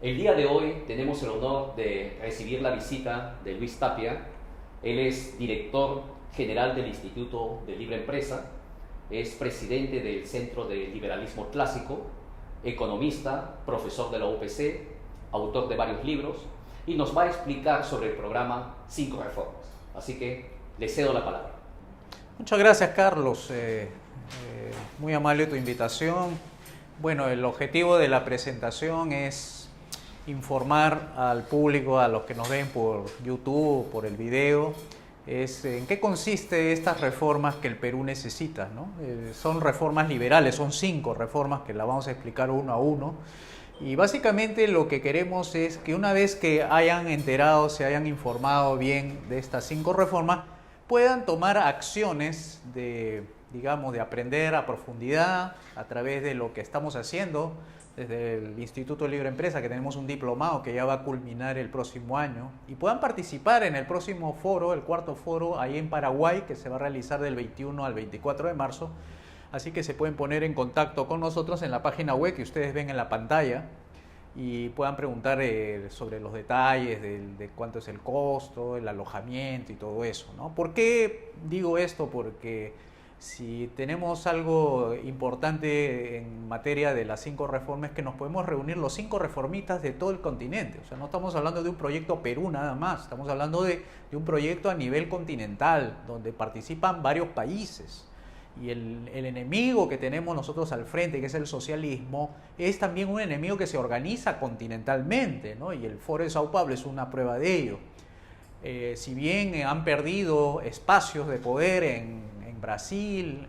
El día de hoy tenemos el honor de recibir la visita de Luis Tapia. Él es director general del Instituto de Libre Empresa, es presidente del Centro de Liberalismo Clásico, economista, profesor de la UPC, autor de varios libros, y nos va a explicar sobre el programa 5 Reformas. Así que le cedo la palabra. Muchas gracias, Carlos. Muy amable tu invitación. Bueno, el objetivo de la presentación es informar al público, a los que nos ven por YouTube, por el video, en qué consiste estas reformas que el Perú necesita, ¿no? Son reformas liberales, son 5 reformas que las vamos a explicar uno a uno. Y básicamente lo que queremos es que una vez que hayan enterado, se hayan informado bien de estas 5 reformas, puedan tomar acciones de aprender a profundidad a través de lo que estamos haciendo desde el Instituto de Libre Empresa, que tenemos un diplomado que ya va a culminar el próximo año, y puedan participar en el próximo foro, el 4º foro, ahí en Paraguay, que se va a realizar del 21 al 24 de marzo. Así que se pueden poner en contacto con nosotros en la página web que ustedes ven en la pantalla y puedan preguntar sobre los detalles de cuánto es el costo, el alojamiento y todo eso, ¿no? ¿Por qué digo esto? Porque si tenemos algo importante en materia de las 5 reformas, es que nos podemos reunir los 5 reformistas de todo el continente. O sea, no estamos hablando de un proyecto Perú nada más, estamos hablando de un proyecto a nivel continental, donde participan varios países. Y el enemigo que tenemos nosotros al frente, que es el socialismo, es también un enemigo que se organiza continentalmente, ¿no? Y el Foro de Sao Paulo es una prueba de ello. Si bien han perdido espacios de poder en Brasil,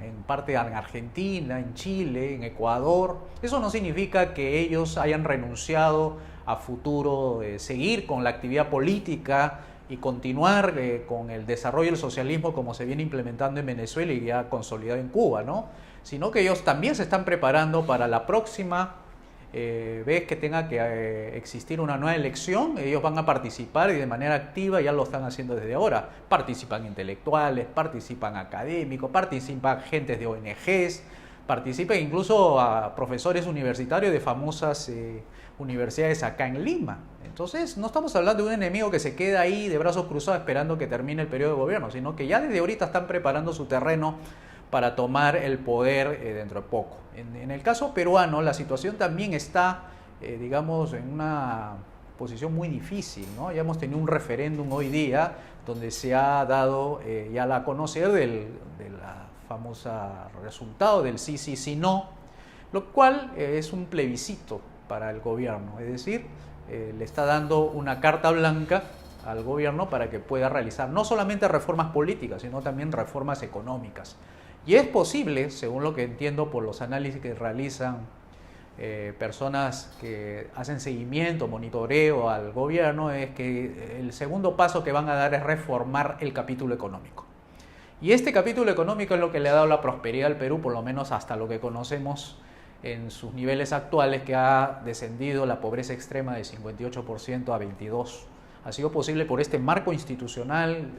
en parte en Argentina, en Chile, en Ecuador, eso no significa que ellos hayan renunciado a futuro seguir con la actividad política y continuar con el desarrollo del socialismo como se viene implementando en Venezuela y ya consolidado en Cuba, ¿no? Sino que ellos también se están preparando para la próxima vez que tenga que existir una nueva elección. Ellos van a participar y de manera activa, ya lo están haciendo desde ahora. Participan intelectuales, participan académicos, participan gentes de ONGs, participan incluso a profesores universitarios de famosas universidades acá en Lima. Entonces no estamos hablando de un enemigo que se queda ahí de brazos cruzados esperando que termine el periodo de gobierno, sino que ya desde ahorita están preparando su terreno para tomar el poder dentro de poco. En el caso peruano, la situación también está, en una posición muy difícil, ¿no? Ya hemos tenido un referéndum hoy día donde se ha dado ya a conocer de la famosa resultado del sí, sí, sí, no, lo cual es un plebiscito para el gobierno, es decir, le está dando una carta blanca al gobierno para que pueda realizar no solamente reformas políticas, sino también reformas económicas. Y es posible, según lo que entiendo por los análisis que realizan personas que hacen seguimiento, monitoreo al gobierno, es que el segundo paso que van a dar es reformar el capítulo económico. Y este capítulo económico es lo que le ha dado la prosperidad al Perú, por lo menos hasta lo que conocemos en sus niveles actuales, que ha descendido la pobreza extrema de 58% a 22%. Ha sido posible por este marco institucional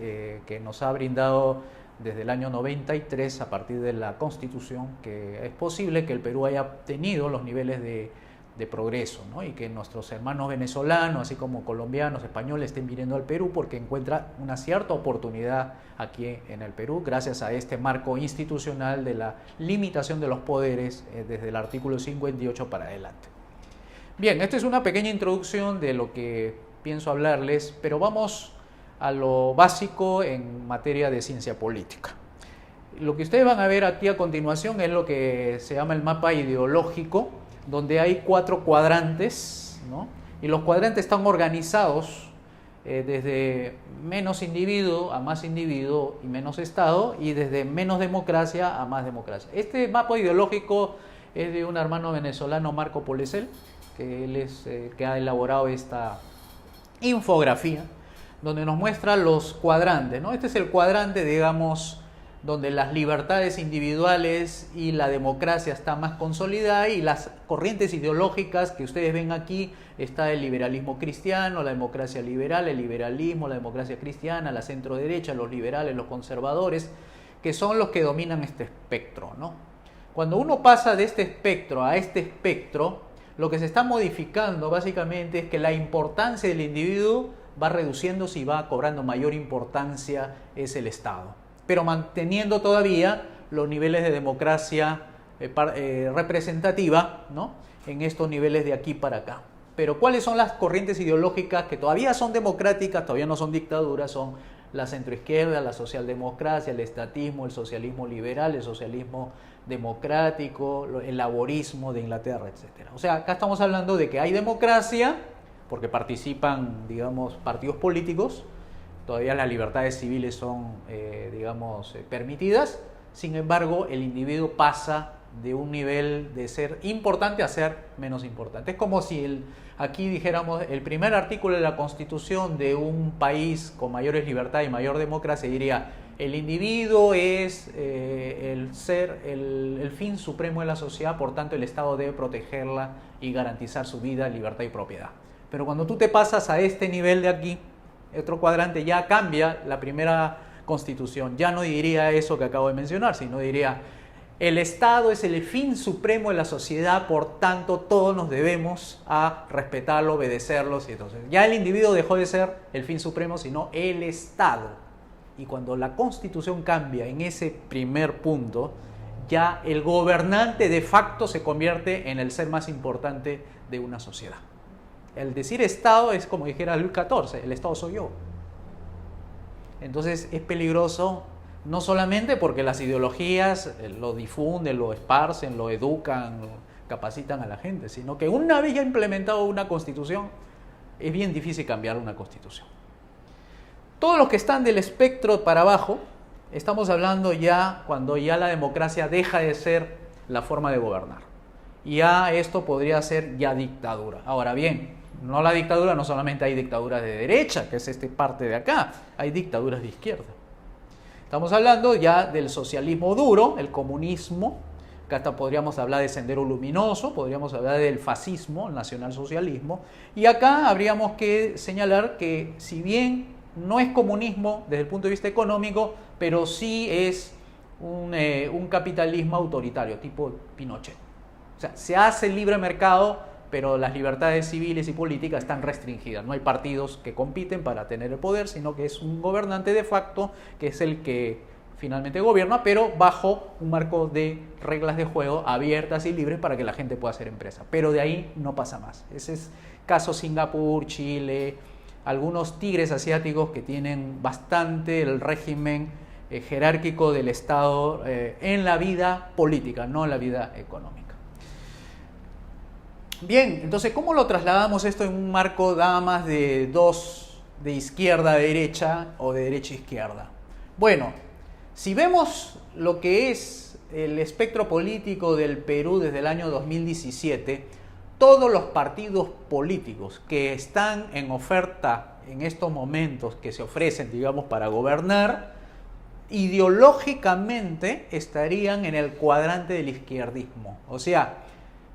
que nos ha brindado desde el año 93, a partir de la Constitución, que es posible que el Perú haya tenido los niveles de progreso, ¿no? Y que nuestros hermanos venezolanos, así como colombianos, españoles, estén viniendo al Perú porque encuentran una cierta oportunidad aquí en el Perú, gracias a este marco institucional de la limitación de los poderes desde el artículo 58 para adelante. Bien, esta es una pequeña introducción de lo que pienso hablarles, pero vamos a lo básico en materia de ciencia política. Lo que ustedes van a ver aquí a continuación es lo que se llama el mapa ideológico, donde hay 4 cuadrantes, ¿no? Y los cuadrantes están organizados desde menos individuo a más individuo y menos Estado, y desde menos democracia a más democracia. Este mapa ideológico es de un hermano venezolano, Marco Polesel, que él es que ha elaborado esta infografía, donde nos muestra los cuadrantes, ¿no? Este es el cuadrante, digamos, donde las libertades individuales y la democracia está más consolidada, y las corrientes ideológicas que ustedes ven aquí está el liberalismo cristiano, la democracia liberal, el liberalismo, la democracia cristiana, la centro derecha, los liberales, los conservadores, que son los que dominan este espectro, ¿no? Cuando uno pasa de este espectro a este espectro, lo que se está modificando básicamente es que la importancia del individuo va reduciéndose y va cobrando mayor importancia es el Estado, pero manteniendo todavía los niveles de democracia representativa, ¿no?, en estos niveles de aquí para acá. Pero ¿cuáles son las corrientes ideológicas que todavía son democráticas, todavía no son dictaduras? Son la centroizquierda, la socialdemocracia, el estatismo, el socialismo liberal, el socialismo democrático, el laborismo de Inglaterra, etc. O sea, acá estamos hablando de que hay democracia, porque participan, digamos, partidos políticos, todavía las libertades civiles son, permitidas, sin embargo, el individuo pasa de un nivel de ser importante a ser menos importante. Es como si aquí dijéramos el primer artículo de la Constitución de un país con mayores libertades y mayor democracia diría: el individuo es el fin supremo de la sociedad, por tanto el Estado debe protegerla y garantizar su vida, libertad y propiedad. Pero cuando tú te pasas a este nivel de aquí, otro cuadrante, ya cambia la primera Constitución. Ya no diría eso que acabo de mencionar, sino diría: el Estado es el fin supremo de la sociedad, por tanto todos nos debemos a respetarlo, obedecerlos. Y entonces ya el individuo dejó de ser el fin supremo, sino el Estado. Y cuando la Constitución cambia en ese primer punto, ya el gobernante de facto se convierte en el ser más importante de una sociedad. El decir Estado es como dijera Luis XIV: el Estado soy yo. Entonces es peligroso, no solamente porque las ideologías lo difunden, lo esparcen, lo educan, lo capacitan a la gente, sino que una vez ya implementado una constitución, es bien difícil cambiar una constitución. Todos los que están del espectro para abajo, estamos hablando ya cuando ya la democracia deja de ser la forma de gobernar. Ya esto podría ser ya dictadura. Ahora bien, no la dictadura, no solamente hay dictaduras de derecha, que es esta parte de acá, hay dictaduras de izquierda. Estamos hablando ya del socialismo duro, el comunismo, que hasta podríamos hablar de Sendero Luminoso, podríamos hablar del fascismo, el nacionalsocialismo, y acá habríamos que señalar que si bien no es comunismo desde el punto de vista económico, pero sí es un capitalismo autoritario, tipo Pinochet. O sea, se hace el libre mercado, pero las libertades civiles y políticas están restringidas. No hay partidos que compiten para tener el poder, sino que es un gobernante de facto, que es el que finalmente gobierna, pero bajo un marco de reglas de juego abiertas y libres para que la gente pueda hacer empresa. Pero de ahí no pasa más. Ese es caso Singapur, Chile, algunos tigres asiáticos que tienen bastante el régimen jerárquico del Estado en la vida política, no en la vida económica. Bien, entonces, ¿cómo lo trasladamos esto en un marco nada más de dos, de izquierda a derecha o de derecha a izquierda? Bueno, si vemos lo que es el espectro político del Perú desde el año 2017, todos los partidos políticos que están en oferta en estos momentos, que se ofrecen, digamos, para gobernar, ideológicamente estarían en el cuadrante del izquierdismo. O sea,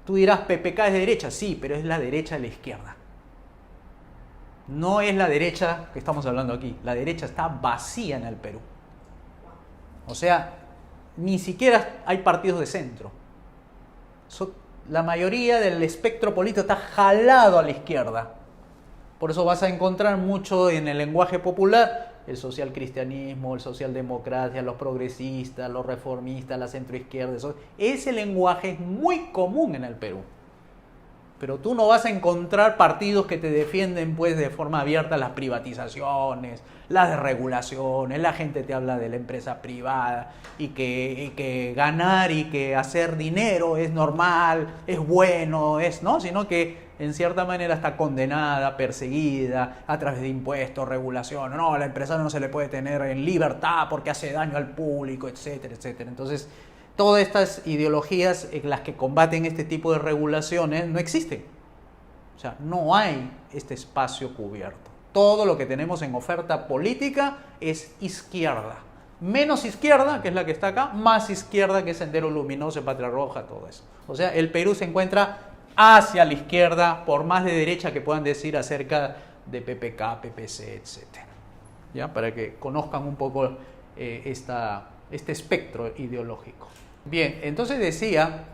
tú dirás, PPK es de derecha, sí, pero es la derecha de la izquierda. No es la derecha que estamos hablando aquí. La derecha está vacía en el Perú. O sea, ni siquiera hay partidos de centro. La mayoría del espectro político está jalado a la izquierda. Por eso vas a encontrar mucho en el lenguaje popular el socialcristianismo, el socialdemocracia, los progresistas, los reformistas, la centroizquierda. Ese lenguaje es muy común en el Perú. Pero tú no vas a encontrar partidos que te defienden pues de forma abierta las privatizaciones, las desregulaciones, la gente te habla de la empresa privada y que ganar y que hacer dinero es normal, es bueno, ¿no? Sino que en cierta manera está condenada, perseguida a través de impuestos, regulación. No, la empresa no se le puede tener en libertad porque hace daño al público, etcétera, etcétera. Entonces, todas estas ideologías en las que combaten este tipo de regulaciones no existen. O sea, no hay este espacio cubierto. Todo lo que tenemos en oferta política es izquierda. Menos izquierda, que es la que está acá, más izquierda, que es Sendero Luminoso, Patria Roja, todo eso. O sea, el Perú se encuentra hacia la izquierda, por más de derecha que puedan decir acerca de PPK, PPC, etc. ¿Ya? Para que conozcan un poco este espectro ideológico. Bien, entonces decía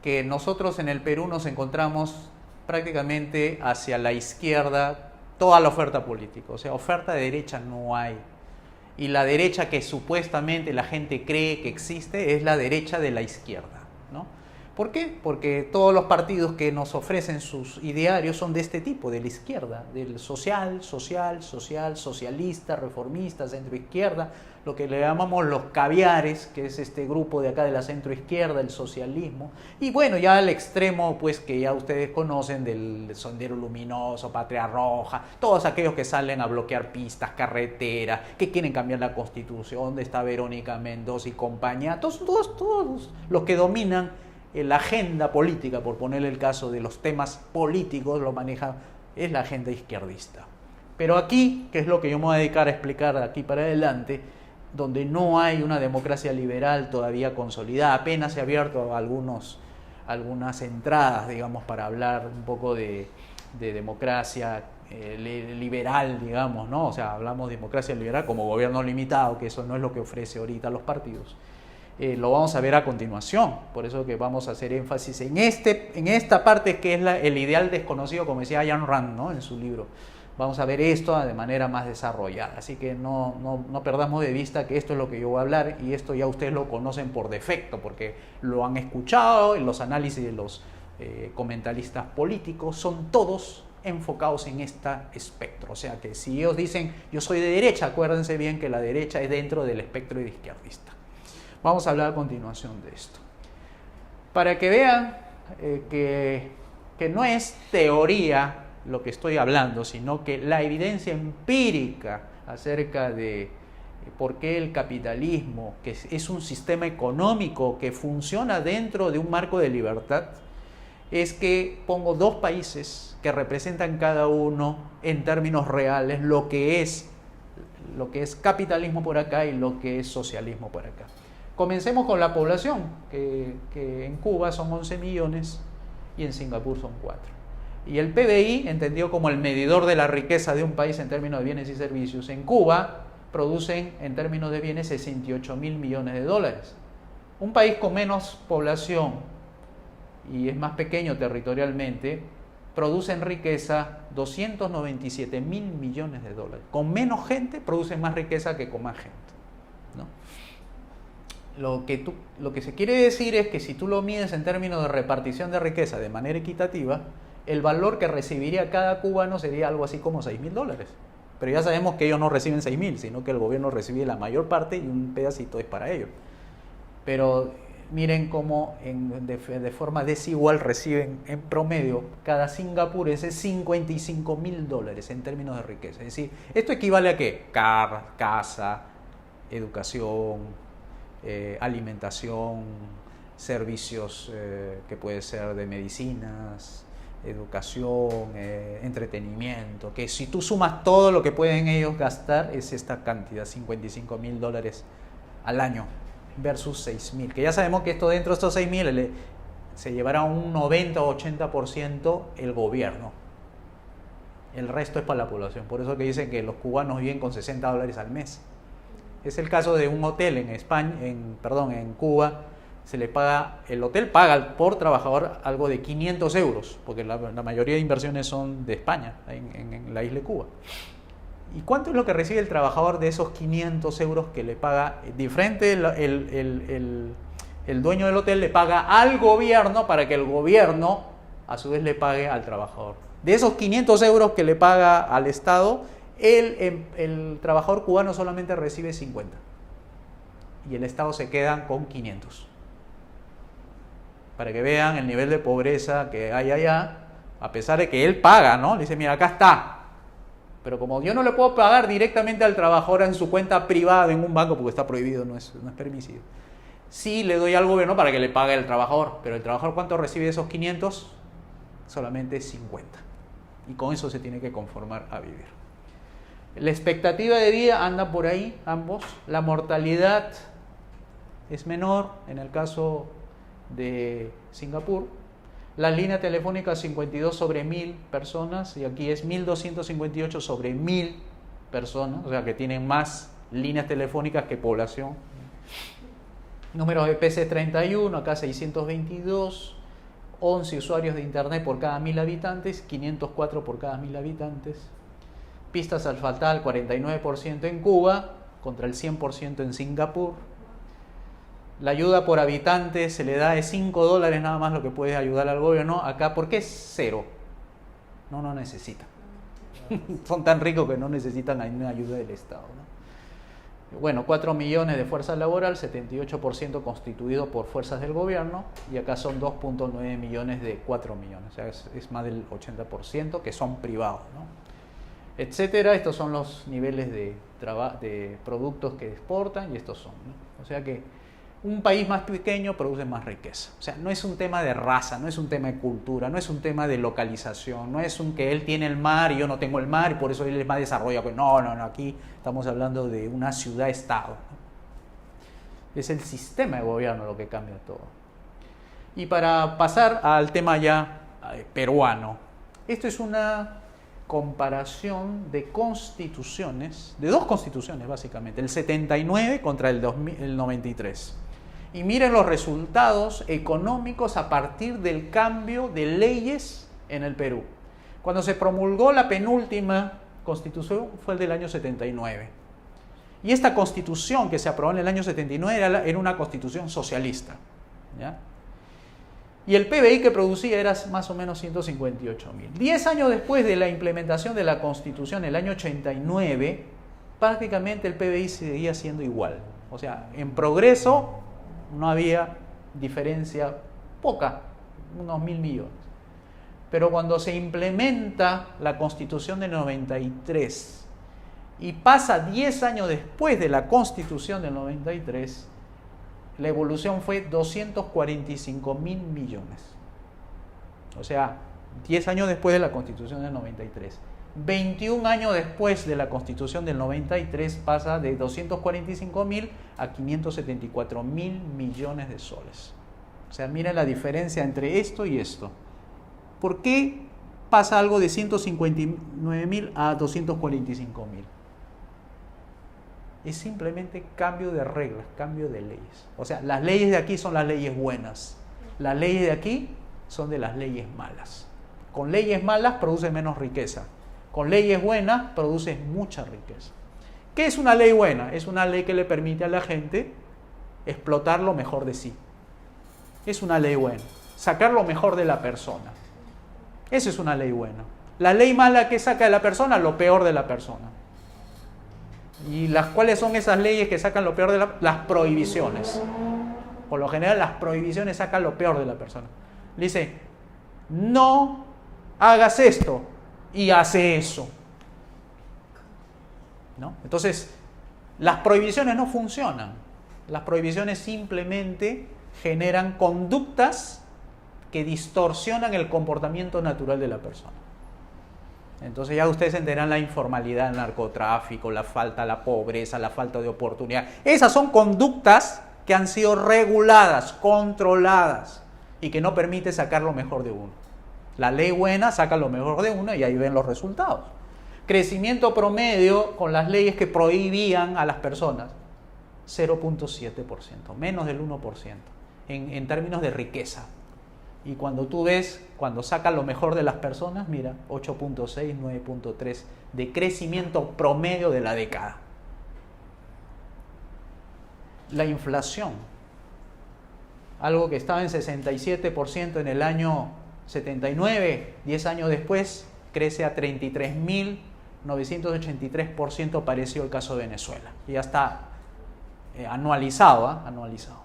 que nosotros en el Perú nos encontramos prácticamente hacia la izquierda toda la oferta política. O sea, oferta de derecha no hay. Y la derecha que supuestamente la gente cree que existe es la derecha de la izquierda, ¿no? ¿Por qué? Porque todos los partidos que nos ofrecen sus idearios son de este tipo, de la izquierda, del socialista, reformista, centroizquierda, lo que le llamamos los caviares, que es este grupo de acá de la centroizquierda, el socialismo, y bueno, ya al extremo, pues que ya ustedes conocen, del Sendero Luminoso, Patria Roja, todos aquellos que salen a bloquear pistas, carreteras, que quieren cambiar la Constitución, donde está Verónica Mendoza y compañía, todos los que dominan la agenda política, por ponerle el caso de los temas políticos, lo maneja, es la agenda izquierdista. Pero aquí, que es lo que yo me voy a dedicar a explicar de aquí para adelante, donde no hay una democracia liberal todavía consolidada, apenas se ha abierto algunas entradas, digamos, para hablar un poco de democracia liberal, digamos, ¿no? O sea, hablamos de democracia liberal como gobierno limitado, que eso no es lo que ofrece ahorita los partidos. Lo vamos a ver a continuación, por eso que vamos a hacer énfasis en esta parte que es el ideal desconocido, como decía Ayn Rand, ¿no? En su libro. Vamos a ver esto de manera más desarrollada, así que no perdamos de vista que esto es lo que yo voy a hablar y esto ya ustedes lo conocen por defecto, porque lo han escuchado en los análisis de los comentaristas políticos, son todos enfocados en este espectro. O sea que si ellos dicen yo soy de derecha, acuérdense bien que la derecha es dentro del espectro de izquierdista. Vamos a hablar a continuación de esto. Para que vean que no es teoría lo que estoy hablando, sino que la evidencia empírica acerca de por qué el capitalismo, que es un sistema económico que funciona dentro de un marco de libertad, es que pongo dos países que representan cada uno en términos reales lo que es capitalismo por acá y lo que es socialismo por acá. Comencemos con la población, que en Cuba son 11 millones y en Singapur son 4. Y el PBI, entendido como el medidor de la riqueza de un país en términos de bienes y servicios, en Cuba producen en términos de bienes 68.000 millones de dólares. Un país con menos población y es más pequeño territorialmente, produce en riqueza 297.000 millones de dólares. Con menos gente producen más riqueza que con más gente, ¿no? Lo que se quiere decir es que si tú lo mides en términos de repartición de riqueza de manera equitativa, el valor que recibiría cada cubano sería algo así como $6.000. Pero ya sabemos que ellos no reciben 6.000, sino que el gobierno recibe la mayor parte y un pedacito es para ellos. Pero miren cómo de forma desigual reciben en promedio cada singapurense $55.000 en términos de riqueza. Es decir, ¿esto equivale a qué? Casa, educación, alimentación, servicios que puede ser de medicinas, educación, entretenimiento, que si tú sumas todo lo que pueden ellos gastar es esta cantidad, $55.000 al año versus 6.000, que ya sabemos que esto dentro de estos 6.000 se llevará un 90 o 80% el gobierno, el resto es para la población. Por eso que dicen que los cubanos viven con $60 al mes. Es el caso de un hotel en Cuba. El hotel paga por trabajador algo de 500 euros, porque la mayoría de inversiones son de España, en la isla de Cuba. ¿Y cuánto es lo que recibe el trabajador de esos 500 euros que le paga? Diferente, el dueño del hotel le paga al gobierno para que el gobierno a su vez le pague al trabajador. De esos 500 euros que le paga al Estado, el trabajador cubano solamente recibe 50 y el Estado se queda con 500. Para que vean el nivel de pobreza que hay allá, a pesar de que él paga, ¿no? Le dice, mira, acá está. Pero como yo no le puedo pagar directamente al trabajador en su cuenta privada en un banco, porque está prohibido, no es permisivo, sí le doy al gobierno para que le pague al trabajador. Pero el trabajador, ¿cuánto recibe de esos 500? Solamente 50. Y con eso se tiene que conformar a vivir. La expectativa de vida anda por ahí, ambos. La mortalidad es menor en el caso de Singapur. Las líneas telefónicas 52 sobre 1.000 personas y aquí es 1.258 sobre 1.000 personas, o sea que tienen más líneas telefónicas que población. Números de PC 31, acá 622. 11 usuarios de internet por cada 1000 habitantes, 504 por cada 1000 habitantes. Pistas asfaltadas al 49% en Cuba, contra el 100% en Singapur. La ayuda por habitante se le da de $5 nada más lo que puede ayudar al gobierno. Acá, ¿por qué es 0? No necesitan. Son tan ricos que no necesitan una ayuda del Estado, ¿no? Bueno, 4 millones de fuerza laboral, 78% constituido por fuerzas del gobierno, y acá son 2.9 millones de 4 millones, o sea, es más del 80% que son privados, ¿no? Etcétera. Estos son los niveles de productos que exportan, y estos son, ¿no? O sea que un país más pequeño produce más riqueza. O sea, no es un tema de raza, no es un tema de cultura, no es un tema de localización, no es un que él tiene el mar y yo no tengo el mar y por eso él es más desarrollado. No, aquí estamos hablando de una ciudad-estado, ¿no? Es el sistema de gobierno lo que cambia todo. Y para pasar al tema ya peruano, esto es una comparación de constituciones, de dos constituciones básicamente, el 79 contra el 93. Y miren los resultados económicos a partir del cambio de leyes en el Perú. Cuando se promulgó la penúltima constitución fue el del año 79. Y esta constitución que se aprobó en el año 79 era una constitución socialista, ¿ya? Y el PBI que producía era más o menos 158.000. 10 años después de la implementación de la Constitución, el año 89, prácticamente el PBI seguía siendo igual. O sea, en progreso no había diferencia poca, unos 1.000 millones. Pero cuando se implementa la Constitución del 93 y pasa 10 años después de la Constitución del 93, la evolución fue 245.000 millones. O sea, 10 años después de la Constitución del 93. 21 años después de la Constitución del 93 pasa de 245.000 a 574.000 millones de soles. O sea, miren la diferencia entre esto y esto. ¿Por qué pasa algo de 159.000 a 245.000? Es simplemente cambio de reglas, cambio de leyes. O sea, las leyes de aquí son las leyes buenas. Las leyes de aquí son de las leyes malas. Con leyes malas produce menos riqueza. Con leyes buenas produce mucha riqueza. ¿Qué es una ley buena? Es una ley que le permite a la gente explotar lo mejor de sí. Es una ley buena. Sacar lo mejor de la persona. Esa es una ley buena. La ley mala que saca de la persona, lo peor de la persona. ¿Y cuáles son esas leyes que sacan lo peor de las prohibiciones? Por lo general las prohibiciones sacan lo peor de la persona. Le dice, no hagas esto y hace eso, ¿no? Entonces, las prohibiciones no funcionan. Las prohibiciones simplemente generan conductas que distorsionan el comportamiento natural de la persona. Entonces ya ustedes entenderán la informalidad, el narcotráfico, la falta, la pobreza, la falta de oportunidad. Esas son conductas que han sido reguladas, controladas y que no permite sacar lo mejor de uno. La ley buena saca lo mejor de uno y ahí ven los resultados. Crecimiento promedio con las leyes que prohibían a las personas, 0.7%, menos del 1% en términos de riqueza. Y cuando tú ves, cuando saca lo mejor de las personas, mira, 8.6, 9.3 de crecimiento promedio de la década. La inflación, algo que estaba en 67% en el año 79, 10 años después, crece a 33.983%, pareció el caso de Venezuela. Y ya está anualizado, anualizado.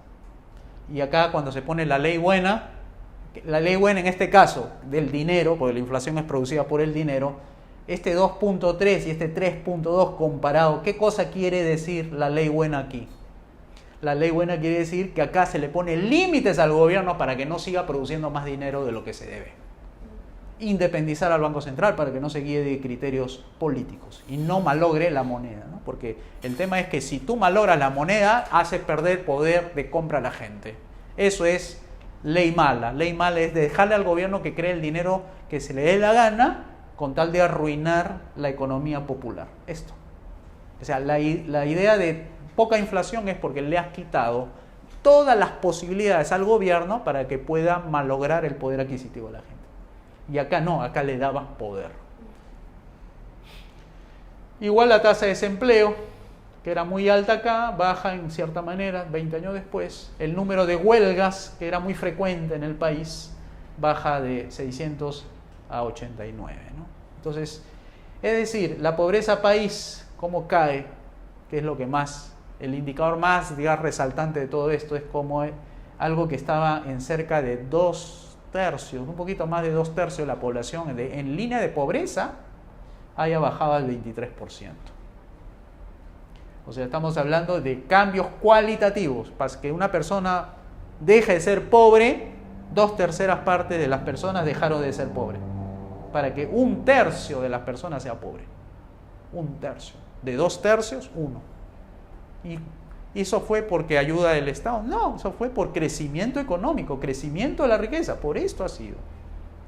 Y acá cuando se pone la ley buena en este caso del dinero, porque la inflación es producida por el dinero, este 2.3 y este 3.2 comparado, ¿qué cosa quiere decir la ley buena aquí? La ley buena quiere decir que acá se le pone límites al gobierno para que no siga produciendo más dinero de lo que se debe. Independizar al Banco Central para que no se guíe de criterios políticos y no malogre la moneda, ¿no? Porque el tema es que si tú malogras la moneda, hace perder poder de compra a la gente. Eso es ley mala. Ley mala es dejarle al gobierno que cree el dinero que se le dé la gana con tal de arruinar la economía popular. Esto. O sea, la idea de poca inflación es porque le has quitado todas las posibilidades al gobierno para que pueda malograr el poder adquisitivo de la gente. Y acá no, acá le dabas poder. Igual la tasa de desempleo, que era muy alta acá, baja en cierta manera 20 años después. El número de huelgas, que era muy frecuente en el país, baja de 600 a 89, ¿no? Entonces, es decir, la pobreza país, cómo cae, que es lo que más, el indicador más, digamos, resaltante de todo esto, es como algo que estaba en cerca de 2/3, un poquito más de 2/3 de la población en línea de pobreza, haya bajado al 23%. O sea, estamos hablando de cambios cualitativos. Para que una persona deje de ser pobre, 2/3 partes de las personas dejaron de ser pobres. Para que 1/3 de las personas sea pobre. 1/3. De 2/3, 1. ¿Y eso fue porque ayuda del Estado? No, eso fue por crecimiento económico, crecimiento de la riqueza. Por esto ha sido.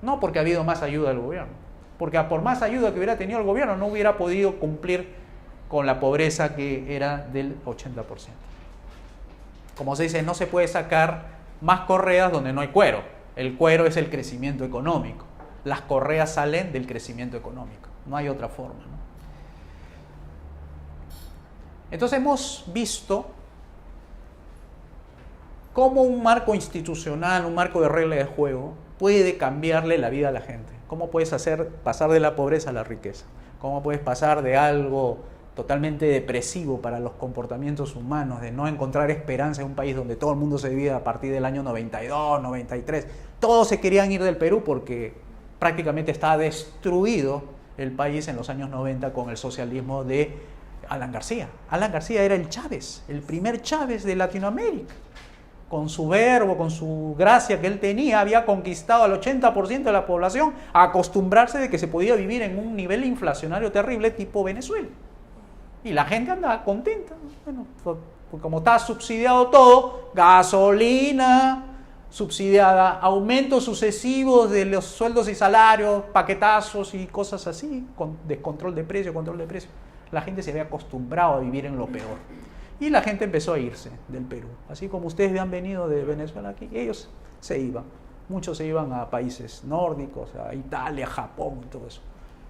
No porque ha habido más ayuda del gobierno. Porque por más ayuda que hubiera tenido el gobierno, no hubiera podido cumplir con la pobreza que era del 80%. Como se dice, no se puede sacar más correas donde no hay cuero. El cuero es el crecimiento económico. Las correas salen del crecimiento económico. No hay otra forma, ¿no? Entonces hemos visto cómo un marco institucional, un marco de reglas de juego, puede cambiarle la vida a la gente. Cómo puedes hacer pasar de la pobreza a la riqueza. Cómo puedes pasar de algo totalmente depresivo para los comportamientos humanos, de no encontrar esperanza en un país donde todo el mundo se vivía a partir del año 92, 93. Todos se querían ir del Perú porque prácticamente estaba destruido el país en los años 90 con el socialismo de Alan García. Alan García era el Chávez, el primer Chávez de Latinoamérica. Con su verbo, con su gracia que él tenía, había conquistado al 80% de la población a acostumbrarse de que se podía vivir en un nivel inflacionario terrible tipo Venezuela. Y la gente andaba contenta. Bueno, pues como está subsidiado todo, gasolina subsidiada, aumentos sucesivos de los sueldos y salarios, paquetazos y cosas así, con descontrol de precio, control de precio. La gente se había acostumbrado a vivir en lo peor. Y la gente empezó a irse del Perú. Así como ustedes han venido de Venezuela aquí, ellos se iban. Muchos se iban a países nórdicos, a Italia, Japón, todo eso.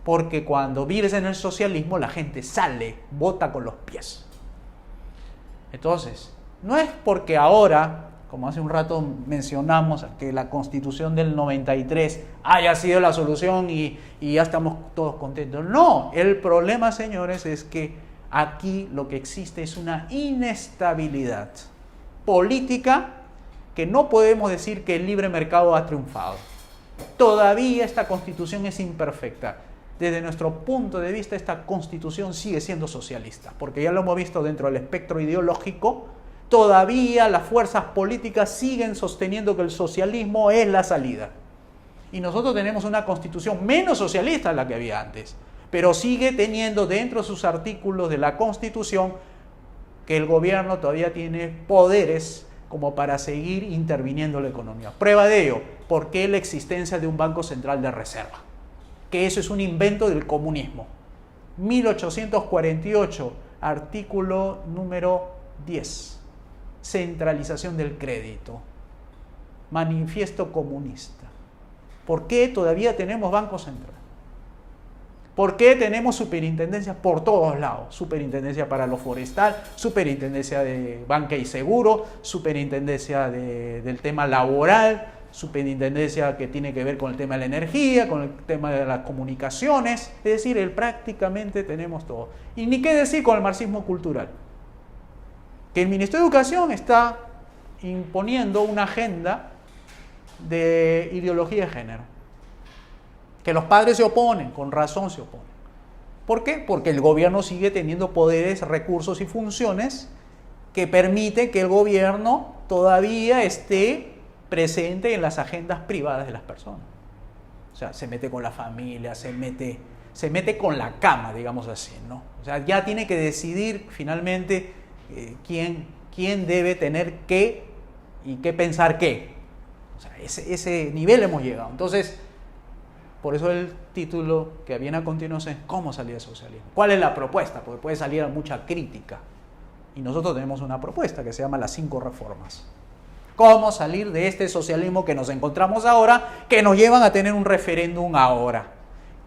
Porque cuando vives en el socialismo, la gente sale, vota con los pies. Entonces, no es porque ahora, como hace un rato mencionamos, que la Constitución del 93 haya sido la solución y ya estamos todos contentos. No, el problema, señores, es que aquí lo que existe es una inestabilidad política que no podemos decir que el libre mercado ha triunfado. Todavía esta Constitución es imperfecta. Desde nuestro punto de vista, esta Constitución sigue siendo socialista, porque ya lo hemos visto dentro del espectro ideológico. Todavía las fuerzas políticas siguen sosteniendo que el socialismo es la salida. Y nosotros tenemos una Constitución menos socialista de la que había antes, pero sigue teniendo dentro de sus artículos de la Constitución que el gobierno todavía tiene poderes como para seguir interviniendo en la economía. Prueba de ello, ¿por qué la existencia de un Banco Central de Reserva? Que eso es un invento del comunismo. 1848, artículo número 10. Centralización del crédito. Manifiesto comunista. ¿Por qué todavía tenemos Banco Central? ¿Por qué tenemos superintendencias por todos lados? Superintendencia para lo forestal, superintendencia de banca y seguro, superintendencia del tema laboral, superintendencia que tiene que ver con el tema de la energía, con el tema de las comunicaciones. Es decir, prácticamente tenemos todo. Y ni qué decir con el marxismo cultural. Que el Ministerio de Educación está imponiendo una agenda de ideología de género. Que los padres se oponen, con razón se oponen. ¿Por qué? Porque el gobierno sigue teniendo poderes, recursos y funciones que permiten que el gobierno todavía esté presente en las agendas privadas de las personas. O sea, se mete con la familia, se mete con la cama, digamos así, ¿no? O sea, ya tiene que decidir finalmente quién debe tener qué y qué pensar qué. O sea, ese nivel hemos llegado. Entonces, por eso el título que viene a continuación es ¿cómo salir del socialismo? ¿Cuál es la propuesta? Porque puede salir mucha crítica. Y nosotros tenemos una propuesta que se llama las 5 reformas. ¿Cómo salir de este socialismo que nos encontramos ahora, que nos llevan a tener un referéndum ahora,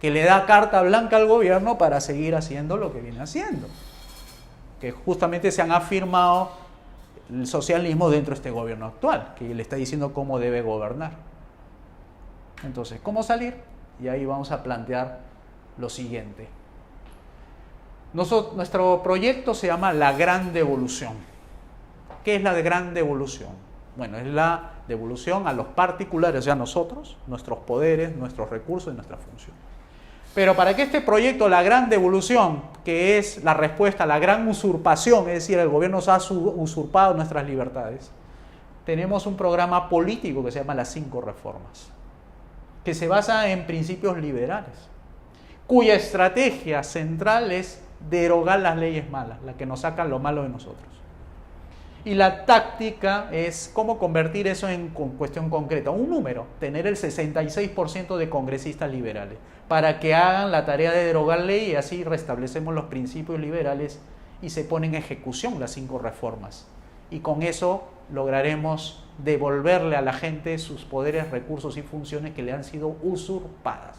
que le da carta blanca al gobierno para seguir haciendo lo que viene haciendo? Que justamente se han afirmado el socialismo dentro de este gobierno actual, que le está diciendo cómo debe gobernar. Entonces, ¿cómo salir? Y ahí vamos a plantear lo siguiente. Nuestro proyecto se llama La Gran Devolución. ¿Qué es la Gran Devolución? Bueno, es la devolución a los particulares, o sea, a nosotros, nuestros poderes, nuestros recursos y nuestra función. Pero para que este proyecto, la Gran Devolución, que es la respuesta a la gran usurpación, es decir, el gobierno nos ha usurpado nuestras libertades, tenemos un programa político que se llama las 5 reformas, que se basa en principios liberales, cuya estrategia central es derogar las leyes malas, las que nos sacan lo malo de nosotros. Y la táctica es cómo convertir eso en cuestión concreta, un número, tener el 66% de congresistas liberales, para que hagan la tarea de derogar ley y así restablecemos los principios liberales y se ponen en ejecución las 5 reformas. Y con eso lograremos devolverle a la gente sus poderes, recursos y funciones que le han sido usurpadas.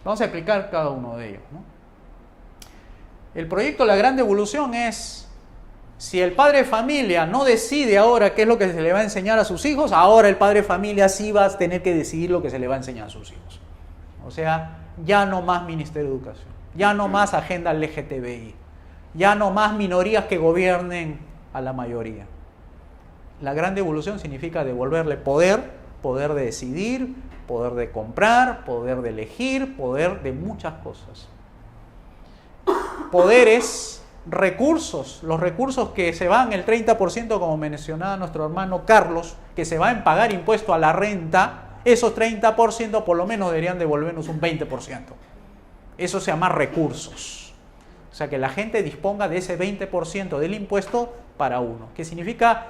Vamos a explicar cada uno de ellos, ¿no? El proyecto La Gran Devolución es: si el padre de familia no decide ahora qué es lo que se le va a enseñar a sus hijos, ahora el padre de familia sí va a tener que decidir lo que se le va a enseñar a sus hijos. O sea, ya no más Ministerio de Educación, ya no más agenda LGTBI, ya no más minorías que gobiernen a la mayoría. La Gran Devolución significa devolverle poder, poder de decidir, poder de comprar, poder de elegir, poder de muchas cosas. Poderes, recursos, los recursos que se van, el 30%, como mencionaba nuestro hermano Carlos, que se va en pagar impuesto a la renta, esos 30% por lo menos deberían devolvernos un 20%. Eso se llama recursos. O sea, que la gente disponga de ese 20% del impuesto para uno, que significa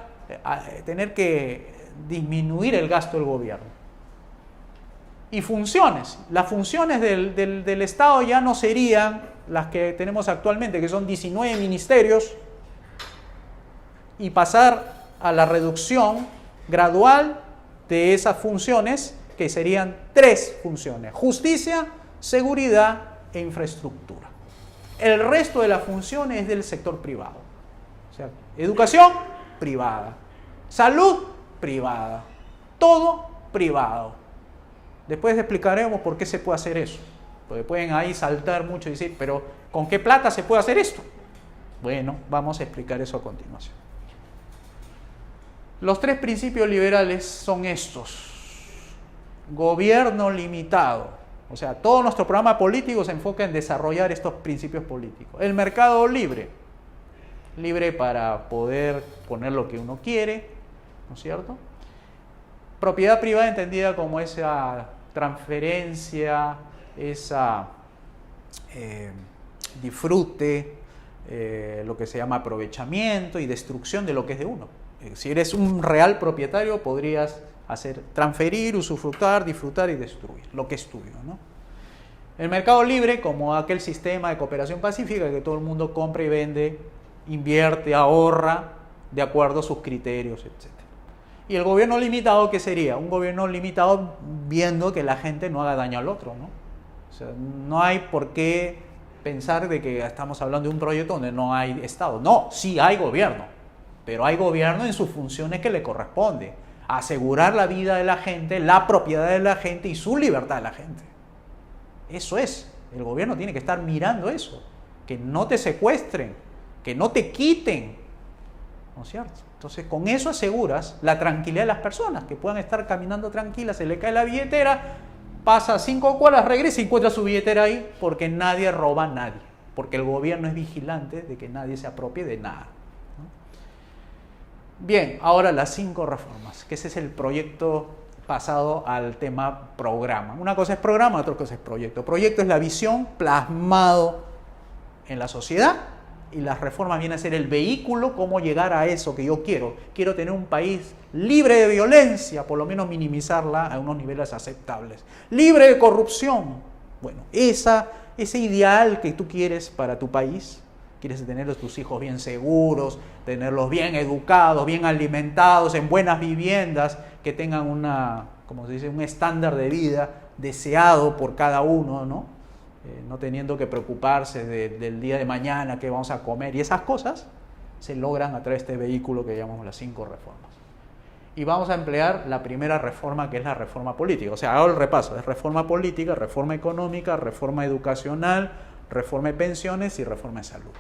tener que disminuir el gasto del gobierno. Y funciones. Las funciones del Estado ya no serían las que tenemos actualmente, que son 19 ministerios, y pasar a la reducción gradual de esas funciones, que serían 3 funciones: justicia, seguridad e infraestructura. El resto de las funciones es del sector privado. O sea, educación, privada. Salud, privada. Todo privado. Después explicaremos por qué se puede hacer eso. Porque pueden ahí saltar mucho y decir, pero ¿con qué plata se puede hacer esto? Bueno, vamos a explicar eso a continuación. Los 3 principios liberales son estos. Gobierno limitado. O sea, todo nuestro programa político se enfoca en desarrollar estos principios políticos. El mercado libre. Libre para poder poner lo que uno quiere, ¿no es cierto? Propiedad privada entendida como esa transferencia, esa disfrute, lo que se llama aprovechamiento y destrucción de lo que es de uno. Si eres un real propietario, podrías transferir, usufructar, disfrutar y destruir lo que es tuyo, ¿no? El mercado libre, como aquel sistema de cooperación pacífica que todo el mundo compra y vende, invierte, ahorra de acuerdo a sus criterios, etc. Y el gobierno limitado, ¿qué sería? Un gobierno limitado viendo que la gente no haga daño al otro, ¿no? O sea, no hay por qué pensar de que estamos hablando de un proyecto donde no hay Estado. No, sí hay gobierno, pero hay gobierno en sus funciones que le corresponde: asegurar la vida de la gente, la propiedad de la gente y su libertad de la gente. Eso es, el gobierno tiene que estar mirando eso, que no te secuestren, que no te quiten, ¿no es cierto? Entonces, con eso aseguras la tranquilidad de las personas, que puedan estar caminando tranquilas, se le cae la billetera, pasa 5 cuadras, regresa y encuentra su billetera ahí, porque nadie roba a nadie, porque el gobierno es vigilante de que nadie se apropie de nada, ¿no? Bien, ahora las 5 reformas, que ese es el proyecto pasado al tema programa. Una cosa es programa, otra cosa es proyecto. Proyecto es la visión plasmado en la sociedad, y las reformas vienen a ser el vehículo, cómo llegar a eso que yo quiero. Quiero tener un país libre de violencia, por lo menos minimizarla a unos niveles aceptables. Libre de corrupción. Bueno, ese ideal que tú quieres para tu país, quieres tener a tus hijos bien seguros, tenerlos bien educados, bien alimentados, en buenas viviendas, que tengan como se dice, un estándar de vida deseado por cada uno, ¿no? No teniendo que preocuparse del día de mañana, qué vamos a comer, y esas cosas se logran a través de este vehículo que llamamos las 5 reformas. Y vamos a emplear la primera reforma, que es la reforma política. O sea, hago el repaso: es reforma política, reforma económica, reforma educacional, reforma de pensiones y reforma de salud.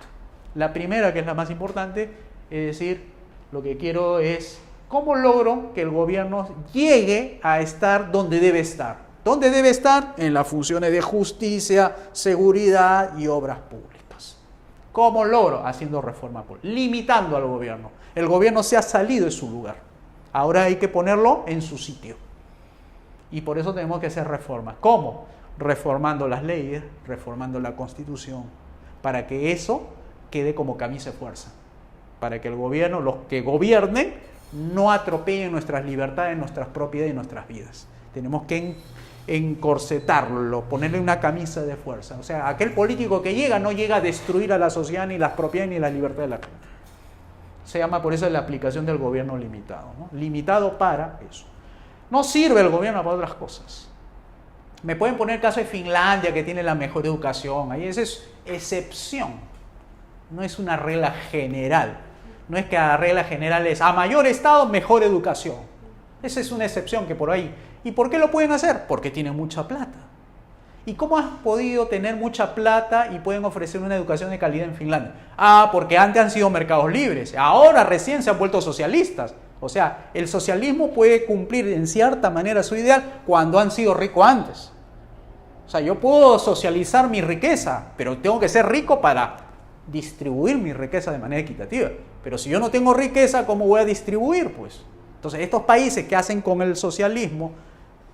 La primera, que es la más importante, es decir, lo que quiero es cómo logro que el gobierno llegue a estar donde debe estar. ¿Dónde debe estar? En las funciones de justicia, seguridad y obras públicas. ¿Cómo logro? Haciendo reforma política, limitando al gobierno. El gobierno se ha salido de su lugar. Ahora hay que ponerlo en su sitio. Y por eso tenemos que hacer reformas. ¿Cómo? Reformando las leyes, reformando la Constitución, para que eso quede como camisa de fuerza. Para que el gobierno, los que gobiernen, no atropellen nuestras libertades, nuestras propiedades y nuestras vidas. Tenemos que encorsetarlo, ponerle una camisa de fuerza. O sea, aquel político que llega no llega a destruir a la sociedad, ni las propiedades, ni la libertad de la gente. Se llama por eso la aplicación del gobierno limitado, ¿no? Limitado para eso. No sirve el gobierno para otras cosas. Me pueden poner el caso de Finlandia, que tiene la mejor educación. Ahí esa es excepción. No es una regla general. No es que la regla general es a mayor Estado, mejor educación. Esa es una excepción que por ahí. ¿Y por qué lo pueden hacer? Porque tienen mucha plata. ¿Y cómo han podido tener mucha plata y pueden ofrecer una educación de calidad en Finlandia? Porque antes han sido mercados libres. Ahora recién se han vuelto socialistas. O sea, el socialismo puede cumplir en cierta manera su ideal cuando han sido ricos antes. O sea, yo puedo socializar mi riqueza, pero tengo que ser rico para distribuir mi riqueza de manera equitativa. Pero si yo no tengo riqueza, ¿cómo voy a distribuir? Pues, entonces, estos países que hacen con el socialismo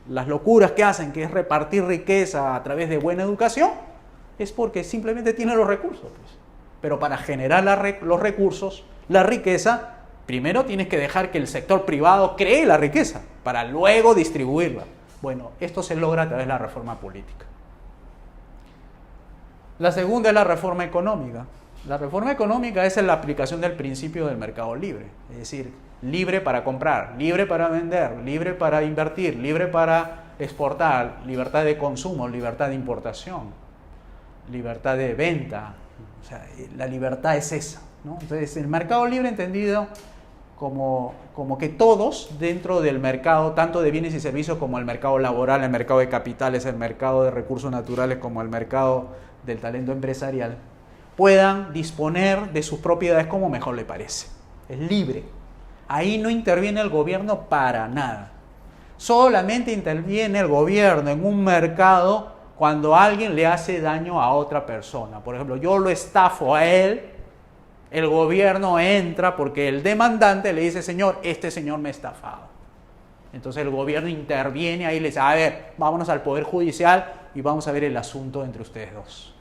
las locuras que hacen, que es repartir riqueza a través de buena educación, es porque simplemente tienen los recursos. Pues. Pero para generar los recursos, la riqueza, primero tienes que dejar que el sector privado cree la riqueza, para luego distribuirla. Bueno, esto se logra a través de la reforma política. La segunda es la reforma económica. La reforma económica es la aplicación del principio del mercado libre, es decir, libre para comprar, libre para vender, libre para invertir, libre para exportar, libertad de consumo, libertad de importación, libertad de venta. O sea, la libertad es esa, ¿no? Entonces, el mercado libre entendido como que todos dentro del mercado, tanto de bienes y servicios como el mercado laboral, el mercado de capitales, el mercado de recursos naturales, como el mercado del talento empresarial, puedan disponer de sus propiedades como mejor le parece. Es libre. Ahí no interviene el gobierno para nada. Solamente interviene el gobierno en un mercado cuando alguien le hace daño a otra persona. Por ejemplo, yo lo estafo a él, el gobierno entra porque el demandante le dice, señor, este señor me ha estafado. Entonces el gobierno interviene ahí y le dice, a ver, vámonos al Poder Judicial y vamos a ver el asunto entre ustedes dos.